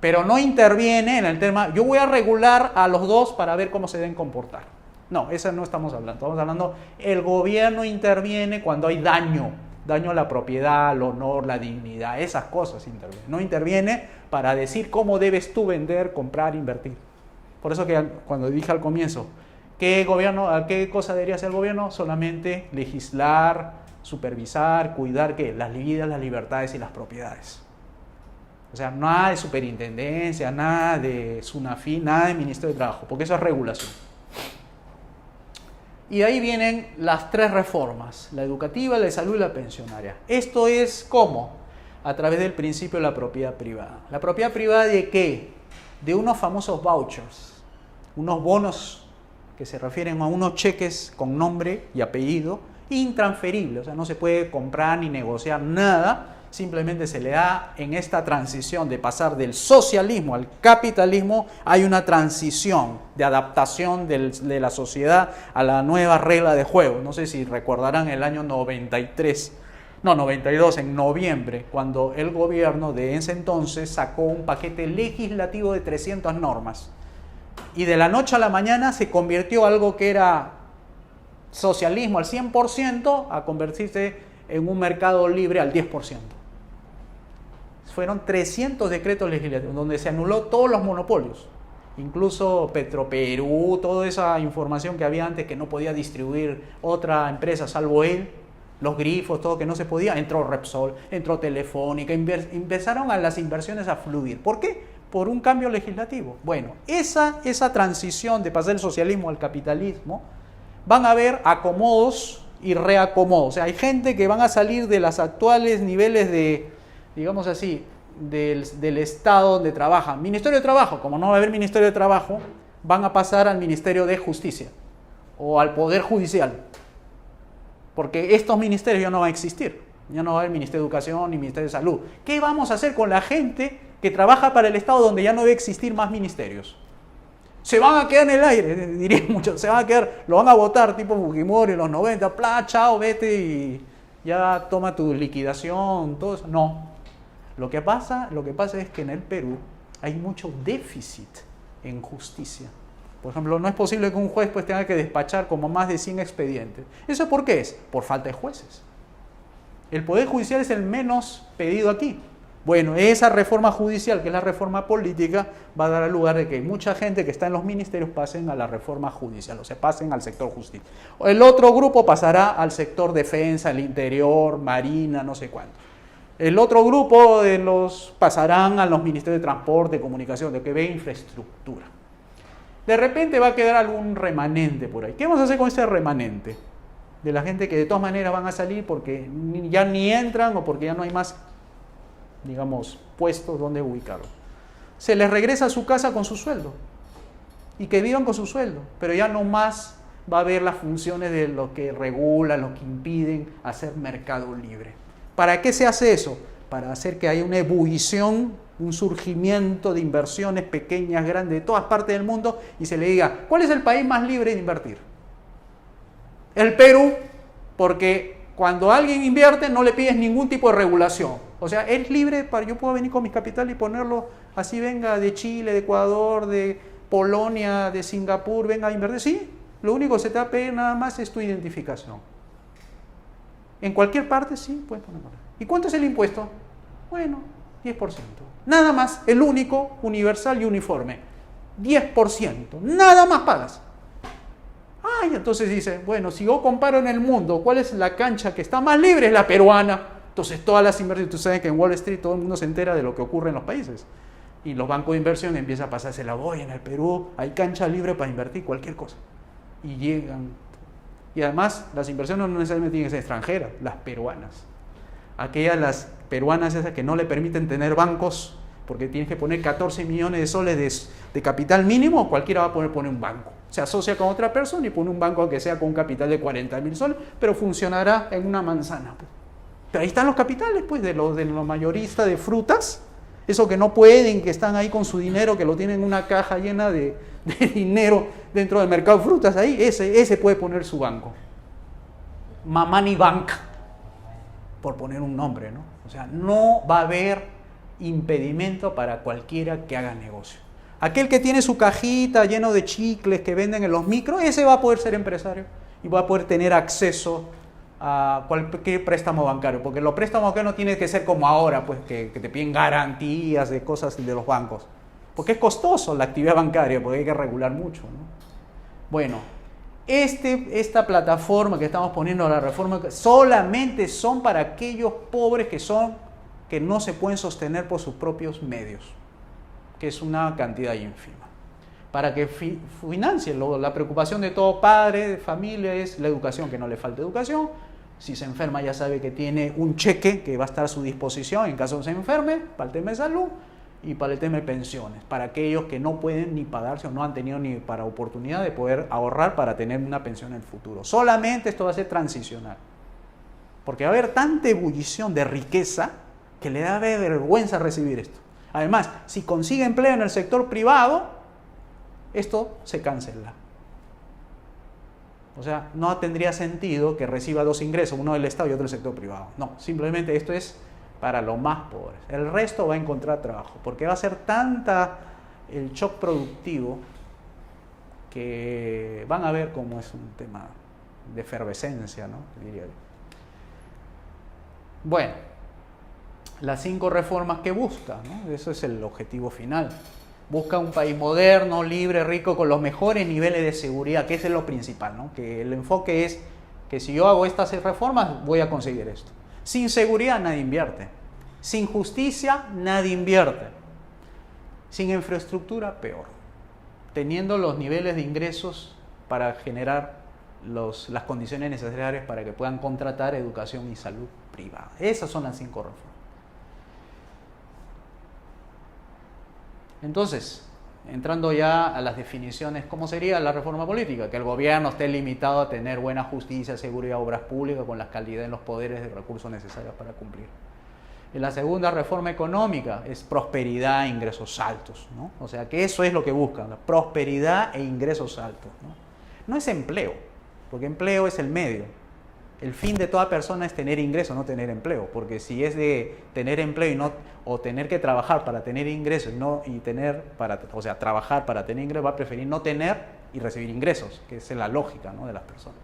Pero no interviene en el tema, yo voy a regular a los dos para ver cómo se deben comportar. No, eso no estamos hablando. Estamos hablando, el gobierno interviene cuando hay daño a la propiedad, al honor, la dignidad, esas cosas intervienen. No interviene para decir cómo debes tú vender, comprar, invertir. Por eso que cuando dije al comienzo, ¿a qué cosa debería hacer el gobierno? Solamente legislar, supervisar, cuidar ¿qué? Las vidas, las libertades y las propiedades. O sea, nada de superintendencia, nada de SUNAFI, nada de Ministerio de Trabajo, porque eso es regulación. Y de ahí vienen las 3 reformas, la educativa, la de salud y la pensionaria. Esto es ¿cómo? A través del principio de la propiedad privada. ¿La propiedad privada de qué? De unos famosos vouchers, unos bonos que se refieren a unos cheques con nombre y apellido intransferibles. O sea, no se puede comprar ni negociar nada. Simplemente se le da en esta transición de pasar del socialismo al capitalismo, hay una transición de adaptación de la sociedad a la nueva regla de juego. No sé si recordarán el año 92, en noviembre, cuando el gobierno de ese entonces sacó un paquete legislativo de 300 normas. Y de la noche a la mañana se convirtió algo que era socialismo al 100% a convertirse en un mercado libre al 10%. Fueron 300 decretos legislativos donde se anuló todos los monopolios. Incluso Petroperú, toda esa información que había antes que no podía distribuir otra empresa salvo él, los grifos, todo que no se podía, entró Repsol, entró Telefónica, empezaron a las inversiones a fluir. ¿Por qué? Por un cambio legislativo. Bueno, esa transición de pasar del socialismo al capitalismo, van a haber acomodos y reacomodos. O sea, hay gente que van a salir de los actuales niveles de, digamos así, del Estado donde trabajan. Ministerio de Trabajo, como no va a haber Ministerio de Trabajo, van a pasar al Ministerio de Justicia o al Poder Judicial. Porque estos ministerios ya no van a existir. Ya no va a haber Ministerio de Educación ni Ministerio de Salud. ¿Qué vamos a hacer con la gente que trabaja para el Estado donde ya no debe existir más ministerios? Se van a quedar en el aire, dirían muchos. Se van a quedar, lo van a votar tipo Fujimori en los 90. Chao, vete y ya toma tu liquidación, todo eso. No. Lo que pasa es que en el Perú hay mucho déficit en justicia. Por ejemplo, no es posible que un juez pues tenga que despachar como más de 100 expedientes. ¿Eso por qué es? Por falta de jueces. El Poder Judicial es el menos pedido aquí. Bueno, esa reforma judicial, que es la reforma política, va a dar lugar de que mucha gente que está en los ministerios pasen a la reforma judicial, o sea, pasen al sector justicia. El otro grupo pasará al sector defensa, el interior, marina, no sé cuánto. El otro grupo de los pasarán a los ministerios de transporte, comunicación, de que ve infraestructura. De repente va a quedar algún remanente por ahí. ¿Qué vamos a hacer con ese remanente? De la gente que de todas maneras van a salir porque ya ni entran o porque ya no hay más, digamos, puestos donde ubicarlo. Se les regresa a su casa con su sueldo y que vivan con su sueldo, pero ya no más va a haber las funciones de lo que regula, lo que impiden hacer mercado libre. ¿Para qué se hace eso? Para hacer que haya una ebullición, un surgimiento de inversiones pequeñas, grandes, de todas partes del mundo y se le diga, ¿cuál es el país más libre de invertir? El Perú, porque cuando alguien invierte no le pides ningún tipo de regulación. O sea, es libre, yo puedo venir con mi capital y ponerlo, así venga de Chile, de Ecuador, de Polonia, de Singapur, venga a invertir. Sí, lo único que se te va a pedir nada más es tu identificación. En cualquier parte sí, puedes ponerlo. ¿Y cuánto es el impuesto? Bueno, 10%. Nada más, el único, universal y uniforme. 10%. Nada más pagas. Ay, entonces dice, bueno, si yo comparo en el mundo, ¿cuál es la cancha que está más libre? Es la peruana. Entonces todas las inversiones, tú sabes que en Wall Street todo el mundo se entera de lo que ocurre en los países. Y los bancos de inversión empiezan a pasarse la voz, en el Perú hay cancha libre para invertir cualquier cosa. Y llegan. Y además, las inversiones no necesariamente tienen que ser extranjeras, las peruanas. Aquellas, las peruanas esas que no le permiten tener bancos, porque tienes que poner 14 millones de soles de capital mínimo, cualquiera va a poner un banco. Se asocia con otra persona y pone un banco aunque sea con un capital de 40.000 soles, pero funcionará en una manzana. Pero ahí están los capitales, pues, de los mayoristas de frutas, esos que no pueden, que están ahí con su dinero, que lo tienen en una caja llena de dinero dentro del mercado de frutas, ahí ese puede poner su banco. Mamani Bank, por poner un nombre, ¿no? O sea, no va a haber impedimento para cualquiera que haga negocio. Aquel que tiene su cajita lleno de chicles que venden en los micros, ese va a poder ser empresario y va a poder tener acceso a cualquier préstamo bancario, porque los préstamos bancarios no tienen que ser como ahora, pues que te piden garantías de cosas de los bancos, porque es costoso la actividad bancaria, porque hay que regular mucho, ¿no? Bueno, esta plataforma que estamos poniendo, la reforma, solamente son para aquellos pobres que no se pueden sostener por sus propios medios, que es una cantidad ínfima. Para que financien, la preocupación de todo padre, de familia, es la educación, que no le falte educación. Si se enferma ya sabe que tiene un cheque que va a estar a su disposición en caso de se enferme, para el tema de salud y para el tema de pensiones, para aquellos que no pueden ni pagarse o no han tenido ni para oportunidad de poder ahorrar para tener una pensión en el futuro. Solamente esto va a ser transicional, porque va a haber tanta ebullición de riqueza que le da vergüenza recibir esto. Además, si consigue empleo en el sector privado, esto se cancela. O sea, no tendría sentido que reciba dos ingresos, uno del Estado y otro del sector privado. No, simplemente esto es para los más pobres. El resto va a encontrar trabajo, porque va a ser tanta el shock productivo que van a ver cómo es un tema de efervescencia, ¿no? Diría yo. Bueno, las 5 reformas que busca, ¿no? Eso es el objetivo final. Busca un país moderno, libre, rico, con los mejores niveles de seguridad, que ese es lo principal, ¿no? Que el enfoque es que si yo hago estas reformas, voy a conseguir esto. Sin seguridad nadie invierte. Sin justicia nadie invierte. Sin infraestructura, peor. Teniendo los niveles de ingresos para generar las condiciones necesarias para que puedan contratar educación y salud privada. Esas son las 5 reformas. Entonces, entrando ya a las definiciones, ¿cómo sería la reforma política? Que el gobierno esté limitado a tener buena justicia, seguridad, obras públicas con la calidad en los poderes de recursos necesarios para cumplir. Y la segunda reforma económica es prosperidad e ingresos altos, ¿no? O sea, que eso es lo que buscan, la prosperidad e ingresos altos, ¿no? No es empleo, porque empleo es el medio. El fin de toda persona es tener ingresos, no tener empleo, porque si es de tener empleo o tener que trabajar para tener ingresos trabajar para tener ingresos, va a preferir no tener y recibir ingresos, que es la lógica, ¿no?, de las personas.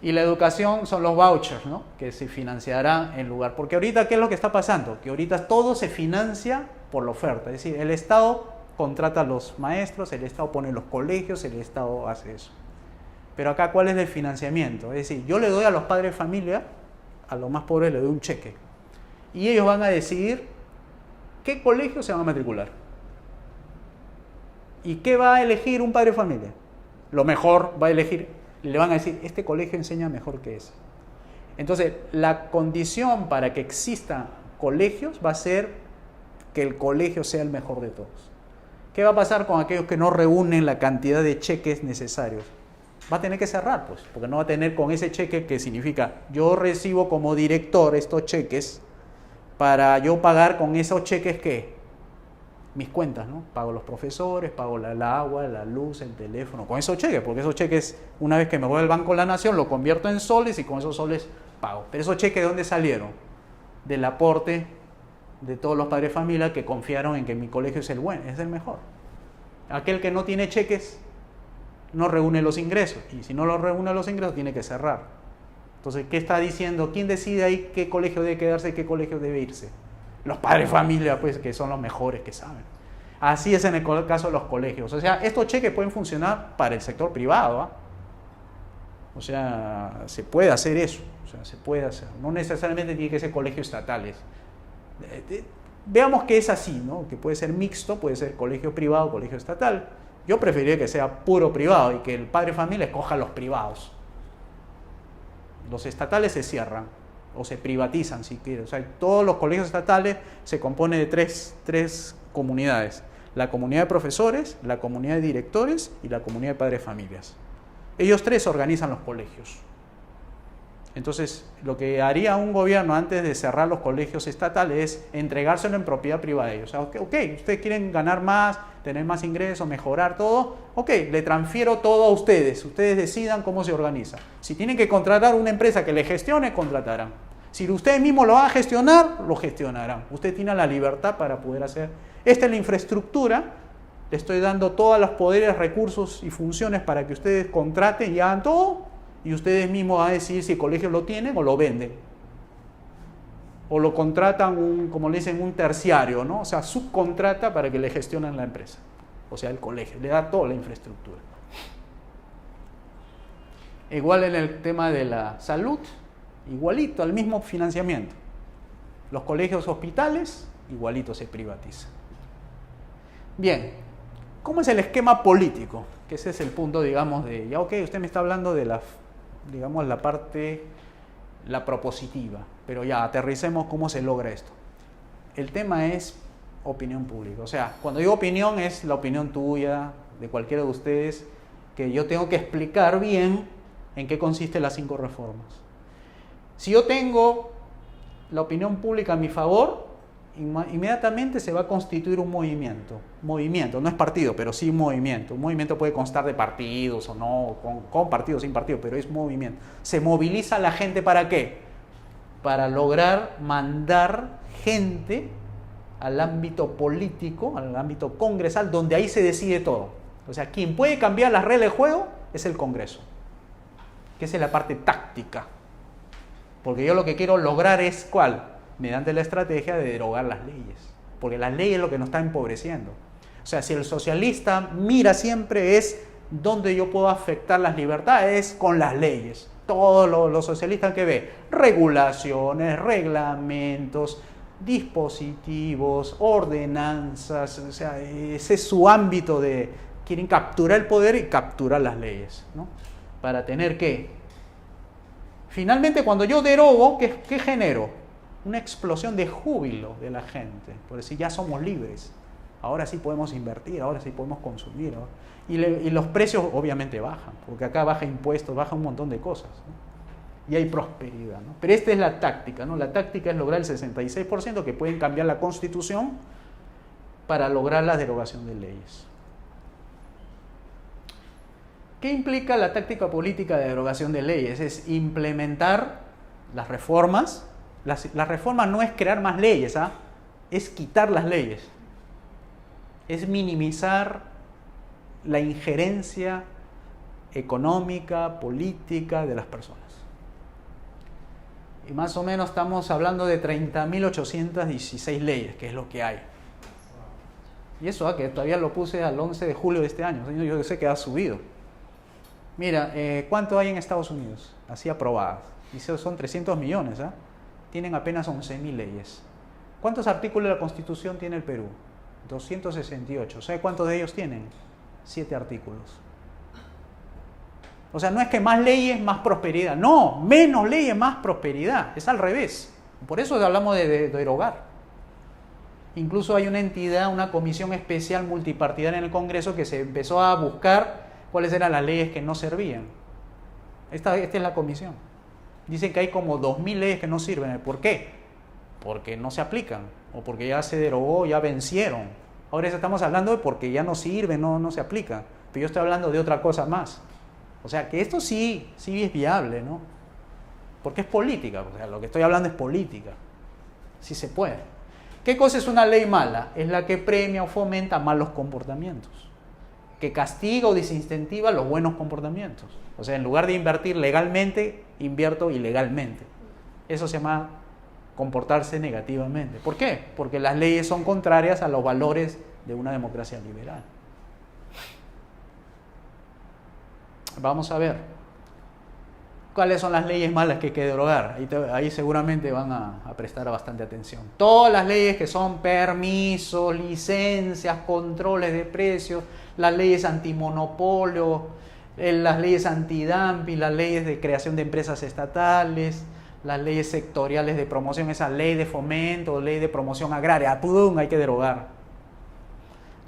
Y la educación son los vouchers, ¿no?, que se financiarán en lugar. Porque ahorita, ¿qué es lo que está pasando? Que ahorita todo se financia por la oferta. Es decir, el Estado contrata a los maestros, el Estado pone los colegios, el Estado hace eso. Pero acá, ¿cuál es el financiamiento? Es decir, yo le doy a los padres de familia, a los más pobres le doy un cheque. Y ellos van a decidir qué colegio se van a matricular. ¿Y qué va a elegir un padre de familia? Lo mejor va a elegir. Le van a decir, este colegio enseña mejor que ese. Entonces, la condición para que existan colegios va a ser que el colegio sea el mejor de todos. ¿Qué va a pasar con aquellos que no reúnen la cantidad de cheques necesarios? Va a tener que cerrar, pues, porque no va a tener con ese cheque que significa, yo recibo como director estos cheques para yo pagar con esos cheques, ¿qué? Mis cuentas, ¿no? Pago los profesores, pago el agua, la luz, el teléfono, con esos cheques, porque esos cheques, una vez que me voy al Banco de la Nación, lo convierto en soles y con esos soles pago. Pero esos cheques, ¿de dónde salieron? Del aporte de todos los padres de familia que confiaron en que mi colegio es el bueno, es el mejor. Aquel que no tiene cheques no reúne los ingresos, y si no los reúne los ingresos tiene que cerrar. Entonces, ¿qué está diciendo? ¿Quién decide ahí qué colegio debe quedarse y qué colegio debe irse? Los padres de familia, pues, que son los mejores que saben. Así es en el caso de los colegios. O sea, estos cheques pueden funcionar para el sector privado, ¿eh? O sea, se puede hacer eso. O sea, se puede hacer. No necesariamente tiene que ser colegios estatales. Veamos que es así, ¿no? Que puede ser mixto, puede ser colegio privado, colegio estatal. Yo preferiría que sea puro privado y que el padre de familia escoja los privados. Los estatales se cierran o se privatizan, si quieren. O sea, todos los colegios estatales se componen de tres comunidades: la comunidad de profesores, la comunidad de directores y la comunidad de padres de familias. Ellos tres organizan los colegios. Entonces, lo que haría un gobierno antes de cerrar los colegios estatales es entregárselo en propiedad privada de ellos. O sea, ok, ustedes quieren ganar más, tener más ingresos, mejorar todo, ok, le transfiero todo a ustedes. Ustedes decidan cómo se organiza. Si tienen que contratar una empresa que le gestione, contratarán. Si ustedes mismos lo van a gestionar, lo gestionarán. Usted tiene la libertad para poder hacer. Esta es la infraestructura. Le estoy dando todos los poderes, recursos y funciones para que ustedes contraten y hagan todo. Y ustedes mismos van a decidir si el colegio lo tienen o lo venden. O lo contratan, como le dicen, un terciario, ¿no? O sea, subcontrata para que le gestionen la empresa. O sea, el colegio. Le da toda la infraestructura. Igual en el tema de la salud, igualito, al mismo financiamiento. Los colegios hospitales, igualito se privatizan. Bien, ¿cómo es el esquema político? Que ese es el punto, digamos, de, ya ok, usted me está hablando de la parte, la propositiva, pero ya aterricemos cómo se logra esto. El tema es opinión pública. O sea, cuando digo opinión es la opinión tuya, de cualquiera de ustedes, que yo tengo que explicar bien en qué consisten las 5 reformas. Si yo tengo la opinión pública a mi favor, inmediatamente se va a constituir un movimiento. Movimiento, no es partido, pero sí un movimiento. Un movimiento puede constar de partidos o no, con partidos, sin partidos, pero es movimiento. Se moviliza la gente, ¿para qué? Para lograr mandar gente al ámbito político, al ámbito congresal, donde ahí se decide todo. O sea, quien puede cambiar las reglas de juego es el Congreso, que es la parte táctica. Porque yo lo que quiero lograr es, ¿cuál? Mediante la estrategia de derogar las leyes. Porque las leyes es lo que nos está empobreciendo. O sea, si el socialista mira siempre es donde yo puedo afectar las libertades con las leyes. Todos los socialistas que ve regulaciones, reglamentos, dispositivos, ordenanzas, o sea, ese es su ámbito de quieren capturar el poder y capturar las leyes, ¿no? Para tener que finalmente cuando yo derogo, ¿qué genero? Una explosión de júbilo de la gente, por decir ya somos libres, ahora sí podemos invertir, ahora sí podemos consumir, ¿no? Y los precios obviamente bajan, porque acá baja impuestos, baja un montón de cosas, ¿no? Y hay prosperidad, ¿no? Pero esta es la táctica, ¿no? La táctica es lograr el 66% que pueden cambiar la Constitución para lograr la derogación de leyes. ¿Qué implica la táctica política de derogación de leyes? Es implementar las reformas. Las reformas no es crear más leyes, ¿ah? Es quitar las leyes. Es minimizar la injerencia económica, política de las personas. Y más o menos estamos hablando de 30.816 leyes, que es lo que hay. Y eso que todavía lo puse al 11 de julio de este año. Yo sé que ha subido. Mira, ¿cuánto hay en Estados Unidos? Así aprobadas. Y son 300 millones, ¿ah? Tienen apenas 11.000 leyes. ¿Cuántos artículos de la Constitución tiene el Perú? 268. ¿Sabe cuántos de ellos tienen? 7 artículos. O sea, no es que más leyes, más prosperidad. No, menos leyes, más prosperidad. Es al revés. Por eso hablamos de derogar. Incluso hay una entidad, una comisión especial multipartidaria en el Congreso que se empezó a buscar cuáles eran las leyes que no servían. Esta es la comisión. Dicen que hay como 2.000 leyes que no sirven. ¿Por qué? Porque no se aplican o porque ya se derogó, ya vencieron. Ahora estamos hablando de porque ya no sirven, no se aplican. Pero yo estoy hablando de otra cosa más. O sea, que esto sí es viable, ¿no? Porque es política. O sea, lo que estoy hablando es política. Sí se puede. ¿Qué cosa es una ley mala? Es la que premia o fomenta malos comportamientos, que castiga o desincentiva los buenos comportamientos. O sea, en lugar de invertir legalmente, invierto ilegalmente. Eso se llama comportarse negativamente. ¿Por qué? Porque las leyes son contrarias a los valores de una democracia liberal. Vamos a ver cuáles son las leyes malas que hay que derogar. Ahí seguramente van a prestar bastante atención. Todas las leyes que son permisos, licencias, controles de precios, las leyes antimonopolio, las leyes antidumping, las leyes de creación de empresas estatales, las leyes sectoriales de promoción, esa ley de fomento, ley de promoción agraria, ¡pum!, hay que derogar.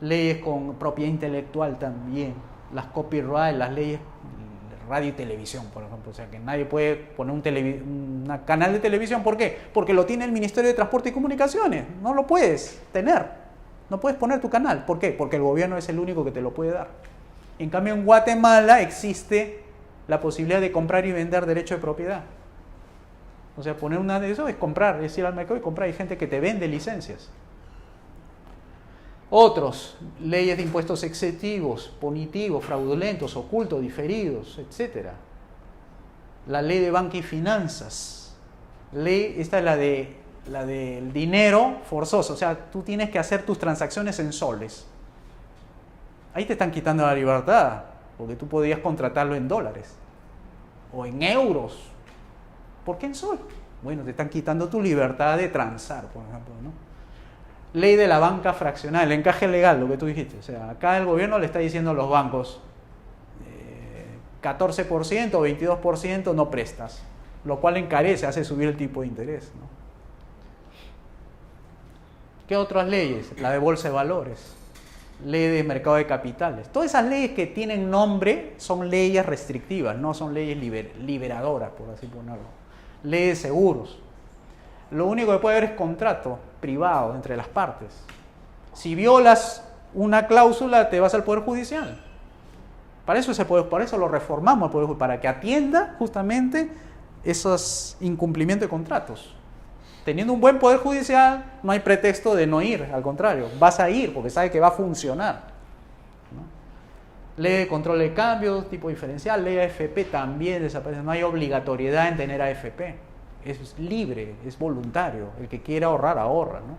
Leyes con propiedad intelectual también, las copyright, las leyes de radio y televisión, por ejemplo. O sea, que nadie puede poner un canal de televisión. ¿Por qué? Porque lo tiene el Ministerio de Transporte y Comunicaciones. No lo puedes tener. No puedes poner tu canal. ¿Por qué? Porque el gobierno es el único que te lo puede dar. En cambio, en Guatemala existe la posibilidad de comprar y vender derecho de propiedad. O sea, poner una de eso es comprar, es ir al mercado y comprar. Hay gente que te vende licencias. Otros, leyes de impuestos excesivos, punitivos, fraudulentos, ocultos, diferidos, etc. La ley de banca y finanzas. Esta es la del dinero forzoso. O sea, tú tienes que hacer tus transacciones en soles. Ahí te están quitando la libertad, porque tú podías contratarlo en dólares o en euros. ¿Por qué en sol? Bueno, te están quitando tu libertad de transar, por ejemplo, ¿no? Ley de la banca fraccional, el encaje legal, lo que tú dijiste. O sea, acá el gobierno le está diciendo a los bancos 14% o 22% no prestas, lo cual encarece, hace subir el tipo de interés, ¿no? ¿Qué otras leyes? La de bolsa de valores, ley de mercado de capitales. Todas esas leyes que tienen nombre son leyes restrictivas, no son leyes liberadoras, por así ponerlo. Ley de seguros. Lo único que puede haber es contrato privado entre las partes. Si violas una cláusula, te vas al Poder Judicial. Para eso lo reformamos el Poder Judicial, para que atienda justamente esos incumplimientos de contratos. Teniendo un buen Poder Judicial, no hay pretexto de no ir, al contrario, vas a ir porque sabes que va a funcionar, ¿no? Ley de control de cambios, tipo diferencial, ley de AFP también desaparece, no hay obligatoriedad en tener AFP. Es libre, es voluntario. El que quiera ahorrar, ahorra, ¿no?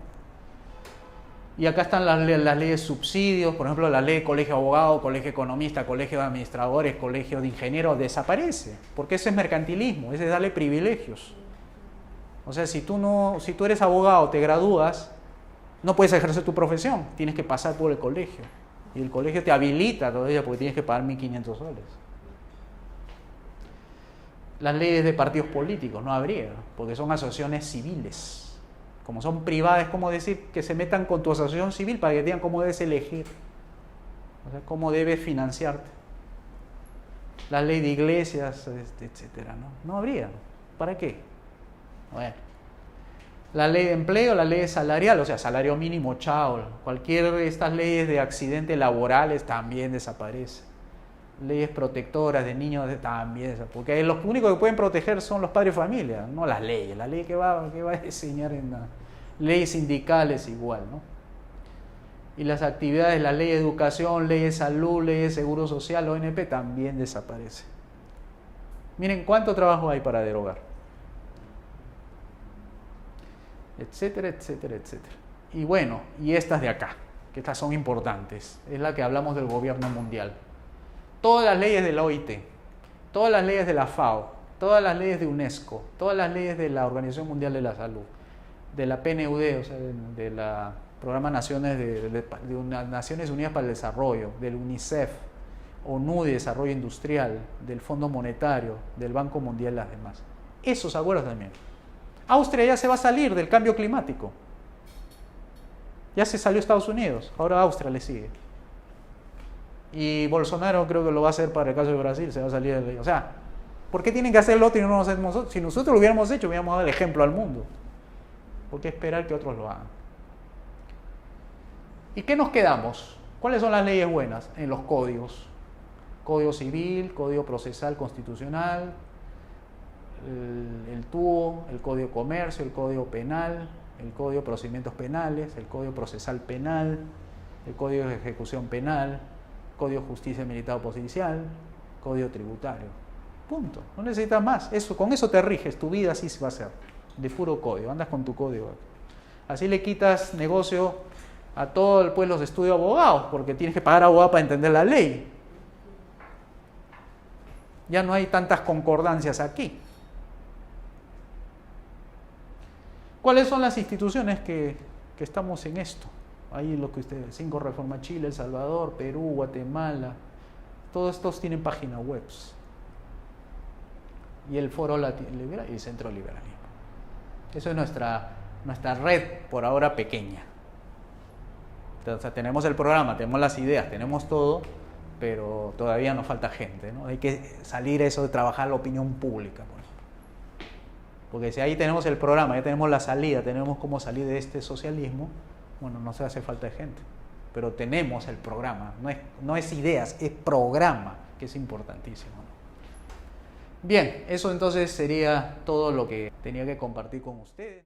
Y acá están las leyes de subsidios, por ejemplo, la ley de colegio de abogados, colegio de economistas, colegio de administradores, colegio de ingenieros, desaparece, porque ese es mercantilismo, ese es darle privilegios. O sea, si tú eres abogado, te gradúas, no puedes ejercer tu profesión, tienes que pasar por el colegio. Y el colegio te habilita todavía porque tienes que pagar 1.500 soles. Las leyes de partidos políticos no habría, porque son asociaciones civiles. Como son privadas, es como decir que se metan con tu asociación civil para que te digan cómo debes elegir, o sea, cómo debes financiarte. La ley de iglesias, etcétera, ¿no? No habría. ¿Para qué? Bueno. La ley de empleo, la ley salarial, o sea, salario mínimo, chao. Cualquier de estas leyes de accidentes laborales también desaparece. Leyes protectoras de niños también, porque los únicos que pueden proteger son los padres de familia, no las leyes. La ley que va a diseñar en las leyes sindicales igual, ¿no? Y las actividades, la ley de educación, ley de salud, ley de seguro social, ONP, también desaparece. Miren cuánto trabajo hay para derogar. Etcétera, etcétera, etcétera. Y bueno, y estas de acá, que estas son importantes, es la que hablamos del gobierno mundial. Todas las leyes de la OIT, todas las leyes de la FAO, todas las leyes de UNESCO, todas las leyes de la Organización Mundial de la Salud, de la PNUD, o sea, de la Programa Naciones Naciones Unidas para el Desarrollo, del UNICEF, ONU de Desarrollo Industrial, del Fondo Monetario, del Banco Mundial y las demás. Esos acuerdos también. Austria ya se va a salir del cambio climático. Ya se salió Estados Unidos, ahora Austria le sigue. Y Bolsonaro creo que lo va a hacer para el caso de Brasil, se va a salir de la ley. O sea, ¿por qué tienen que hacer el otro y no lo hacemos nosotros? Si nosotros lo hubiéramos hecho, hubiéramos dado el ejemplo al mundo. ¿Por qué esperar que otros lo hagan? ¿Y qué nos quedamos? ¿Cuáles son las leyes buenas? En los códigos. Código civil, código procesal constitucional, el TUO, el código de comercio, el código penal, el código de procedimientos penales, el código procesal penal, el código de ejecución penal, Código de Justicia Militar o Policial, Código Tributario. Punto. No necesitas más. Con eso te riges. Tu vida así va a ser. De puro código. Andas con tu código. Así le quitas negocio a todo el pueblo de estudio abogados, porque tienes que pagar abogado para entender la ley. Ya no hay tantas concordancias aquí. ¿Cuáles son las instituciones que estamos en esto? Ahí lo que ustedes, 5 Reforma Chile, El Salvador, Perú, Guatemala, todos estos tienen páginas web. Y el Foro Liberal y el Centro Liberalismo. Eso es nuestra red por ahora pequeña. O sea, tenemos el programa, tenemos las ideas, tenemos todo, pero todavía nos falta gente, ¿no? Hay que salir eso de trabajar la opinión pública, por ejemplo. Porque si ahí tenemos el programa, ya tenemos la salida, tenemos cómo salir de este socialismo, bueno, no se hace falta de gente, pero tenemos el programa, no es ideas, es programa, que es importantísimo, ¿no? Bien, eso entonces sería todo lo que tenía que compartir con ustedes.